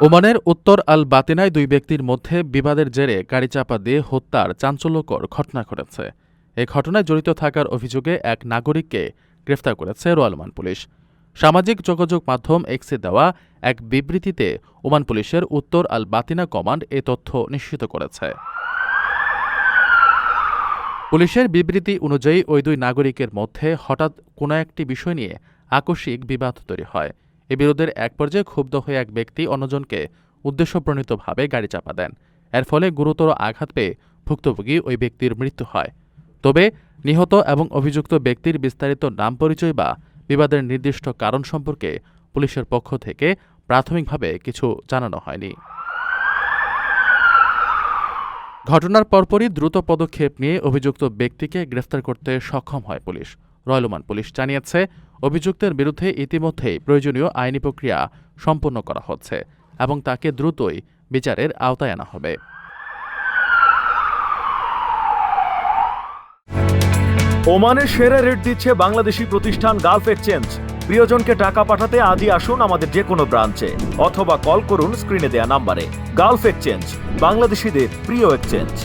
ওমানের উত্তর আল বাতিনায় দুই ব্যক্তির মধ্যে বিবাদের জেরে গাড়ি চাপা দিয়ে হত্যার চাঞ্চল্যকর ঘটনা ঘটেছে। এই ঘটনায় জড়িত থাকার অভিযোগে এক নাগরিককে গ্রেফতার করেছে রয়্যাল ওমান পুলিশ। সামাজিক যোগাযোগ মাধ্যম এক্সে দেওয়া এক বিবৃতিতে ওমান পুলিশের উত্তর আল বাতিনা কমান্ড এ তথ্য নিশ্চিত করেছে। পুলিশের বিবৃতি অনুযায়ী ওই দুই নাগরিকের মধ্যে হঠাৎ কোনো একটি বিষয় নিয়ে আকস্মিক বিবাদ তৈরি হয়। এ বিরোধের এক পর্যায়ে ক্ষুব্ধ হয়ে এক ব্যক্তি অন্যজনকে উদ্দেশ্যপ্রণীতভাবে গাড়ি চাপা দেন। এর ফলে গুরুতর আঘাত পেয়ে ভুক্তভোগী ওই ব্যক্তির মৃত্যু হয়। তবে নিহত এবং অভিযুক্ত ব্যক্তির বিস্তারিত নাম পরিচয় বা বিবাদের নির্দিষ্ট কারণ সম্পর্কে পুলিশের পক্ষ থেকে প্রাথমিকভাবে কিছু জানানো হয়নি। ঘটনার পরপরই দ্রুত পদক্ষেপ নিয়ে অভিযুক্ত ব্যক্তিকে গ্রেফতার করতে সক্ষম হয় পুলিশ। রয়্যাল ওমান পুলিশ জানিয়েছে, অভিযুক্তের বিরুদ্ধে ইতিমধ্যেই প্রয়োজনীয় আইনি প্রক্রিয়া সম্পন্ন করা হচ্ছে এবং তাকে দ্রুতই বিচারের আওতায় আনা হবে। ওমানের সেরা রেট দিচ্ছে বাংলাদেশি প্রতিষ্ঠান গালফ এক্সচেঞ্জ। প্রিয়জনকে টাকা পাঠাতে আজই আসুন আমাদের যে কোনো ব্রাঞ্চে অথবা কল করুন স্ক্রিনে দেয়া নাম্বারে। গালফ এক্সচেঞ্জ, বাংলাদেশিদের প্রিয় এক্সচেঞ্জ।